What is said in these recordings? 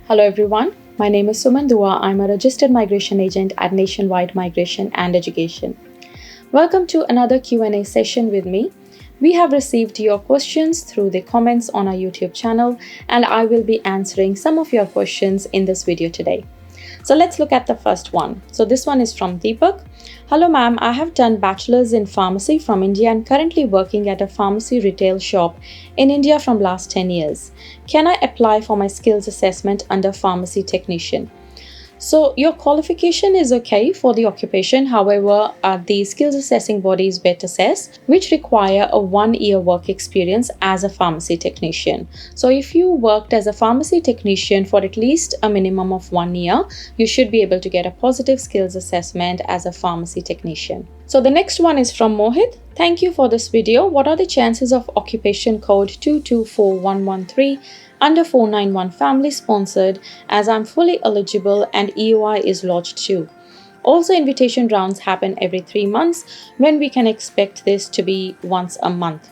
Hello everyone, my name is Suman Dua. I'm a registered migration agent at Nationwide Migration and Education. Welcome to another Q&A session with me. We have received your questions through the comments on our YouTube channel, and I will be answering some of your questions in this video today. So let's look at the first one. So this one is from Deepak. Hello ma'am, I have done bachelor's in pharmacy from India and currently working at a pharmacy retail shop in India from last 10 years. Can I apply for my skills assessment under pharmacy technician? So your qualification is okay for the occupation. However, the skills assessing bodies VET assess, which require a 1-year work experience as a pharmacy technician. So if you worked as a pharmacy technician for at least a minimum of 1 year, you should be able to get a positive skills assessment as a pharmacy technician. So the next one is from Mohit. Thank you for this video. What are the chances of occupation code 224113 under 491 family sponsored, as I'm fully eligible and EOI is lodged too? Also, invitation rounds happen every 3 months, when we can expect this to be once a month.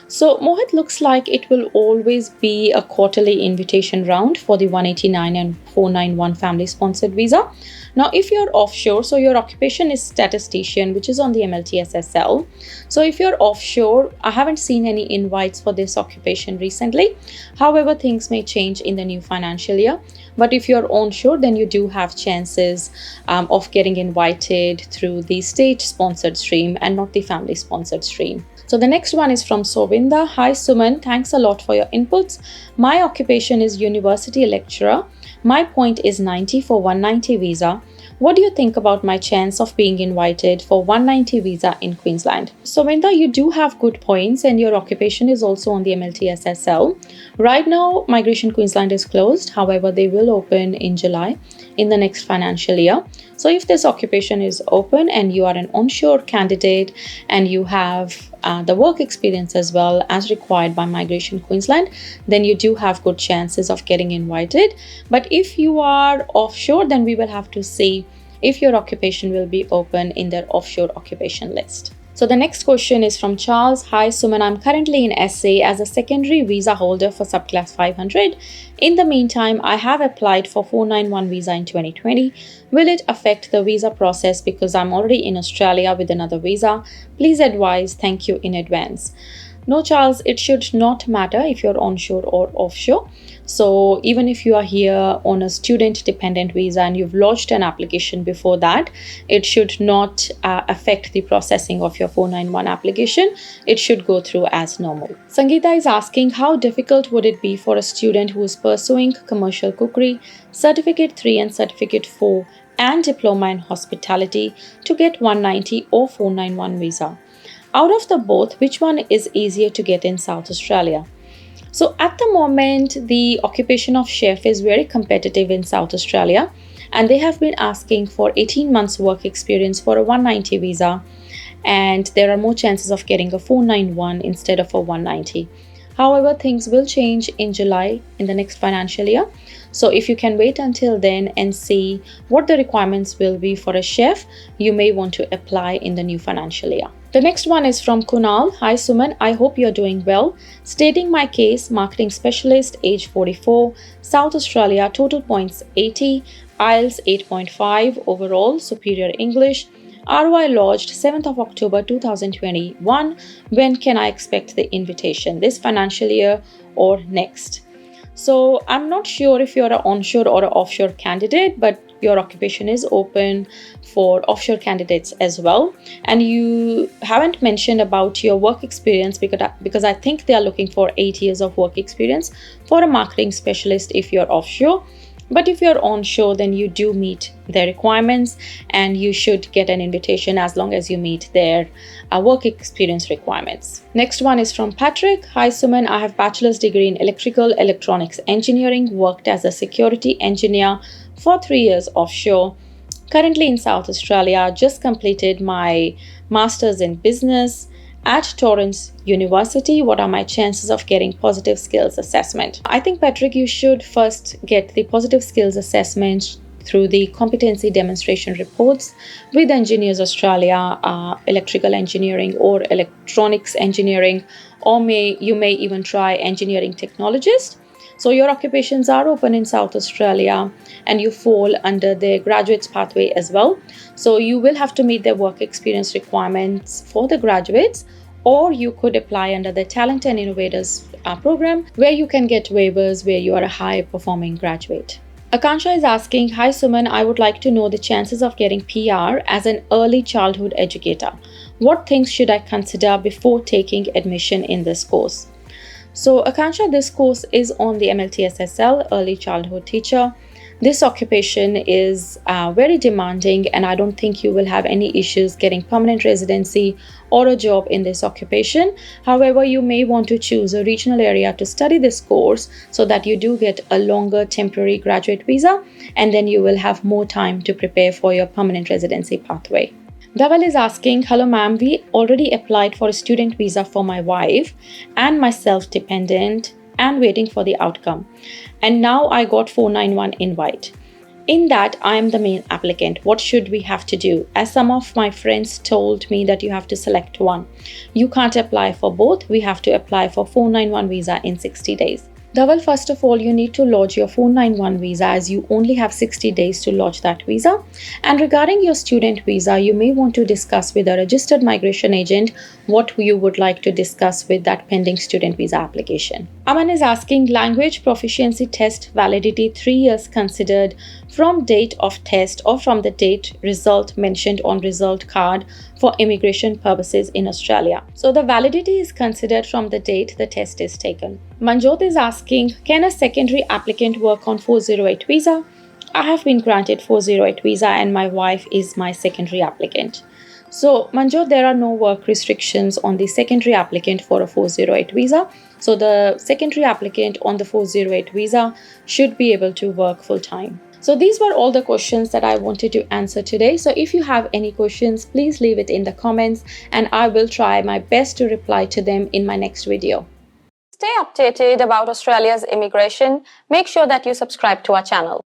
So Mohit, looks like it will always be a quarterly invitation round for the 189 and 491 family sponsored visa. Now, if you're offshore, so your occupation is statistician, which is on the MLTSSL. So if you're offshore, I haven't seen any invites for this occupation recently. However, things may change in the new financial year. But if you're onshore, then you do have chances of getting invited through the state-sponsored stream and not the family-sponsored stream. So the next one is from Sovinda. Hi Suman, thanks a lot for your inputs. My occupation is university lecturer. My point is 90 for 190 visa. What do you think about my chance of being invited for 190 visa in Queensland? So Sovinda, you do have good points and your occupation is also on the MLTSSL. Right now, Migration Queensland is closed. However, they will open in July in the next financial year. So if this occupation is open and you are an onshore candidate and you have the work experience as well as required by Migration Queensland, then you do have good chances of getting invited. But if you are offshore, then we will have to see if your occupation will be open in their offshore occupation list. So the next question is from Charles. Hi Suman, I'm currently in SA as a secondary visa holder for subclass 500. In the meantime, I have applied for 491 visa in 2020. Will it affect the visa process because I'm already in Australia with another visa? Please advise. Thank you in advance. No, Charles, it should not matter if you're onshore or offshore. So even if you are here on a student dependent visa and you've lodged an application before that, it should not affect the processing of your 491 application. It should go through as normal. Sangeeta is asking, how difficult would it be for a student who is pursuing commercial cookery, certificate 3 and certificate 4 and diploma in hospitality to get 190 or 491 visa? Out of the both, which one is easier to get in South Australia? So at the moment, the occupation of chef is very competitive in South Australia, and they have been asking for 18 months work experience for a 190 visa, and there are more chances of getting a 491 instead of a 190. However, things will change in July in the next financial year. So if you can wait until then and see what the requirements will be for a chef, you may want to apply in the new financial year. The next one is from Kunal. Hi Suman, I hope you're doing well. Stating my case, marketing specialist, age 44, South Australia, total points 80, IELTS 8.5, overall, superior English. ROI lodged 7th of October 2021. When can I expect the invitation? This financial year or next? So I'm not sure if you're an onshore or an offshore candidate, but your occupation is open for offshore candidates as well. And you haven't mentioned about your work experience because I think they are looking for 8 years of work experience for a marketing specialist if you're offshore. But if you're onshore, then you do meet their requirements and you should get an invitation as long as you meet their work experience requirements. Next one is from Patrick. Hi Suman, I have bachelor's degree in electrical electronics engineering, worked as a security engineer for 3 years offshore. Currently in South Australia, just completed my master's in business at Torrens University. What are my chances of getting positive skills assessment? I think, Patrick, you should first get the positive skills assessment through the competency demonstration reports with Engineers Australia, electrical engineering or electronics engineering, or you may even try engineering technologist. So your occupations are open in South Australia and you fall under the graduates pathway as well. So you will have to meet the work experience requirements for the graduates, or you could apply under the Talent and Innovators program, where you can get waivers where you are a high performing graduate. Akansha is asking, hi Suman, I would like to know the chances of getting PR as an early childhood educator. What things should I consider before taking admission in this course? So Akansha, this course is on the MLTSSL, Early Childhood Teacher. This occupation is very demanding, and I don't think you will have any issues getting permanent residency or a job in this occupation. However, you may want to choose a regional area to study this course so that you do get a longer temporary graduate visa, and then you will have more time to prepare for your permanent residency pathway. Dhaval is asking, hello ma'am, we already applied for a student visa for my wife and myself dependent and waiting for the outcome. And now I got 491 invite. In that, I am the main applicant. What should we have to do? As some of my friends told me that you have to select one. You can't apply for both. We have to apply for 491 visa in 60 days. Dhaval, first of all, you need to lodge your 491 visa, as you only have 60 days to lodge that visa. And regarding your student visa, you may want to discuss with a registered migration agent what you would like to discuss with that pending student visa application. Aman is asking, language proficiency test validity 3 years considered from date of test or from the date result mentioned on result card for immigration purposes in Australia. So the validity is considered from the date the test is taken. Manjot is asking, can a secondary applicant work on 408 visa? I have been granted 408 visa and my wife is my secondary applicant. So Manjot, there are no work restrictions on the secondary applicant for a 408 visa. So the secondary applicant on the 408 visa should be able to work full time. So these were all the questions that I wanted to answer today. So if you have any questions, please leave it in the comments and I will try my best to reply to them in my next video. Stay updated about Australia's immigration. Make sure that you subscribe to our channel.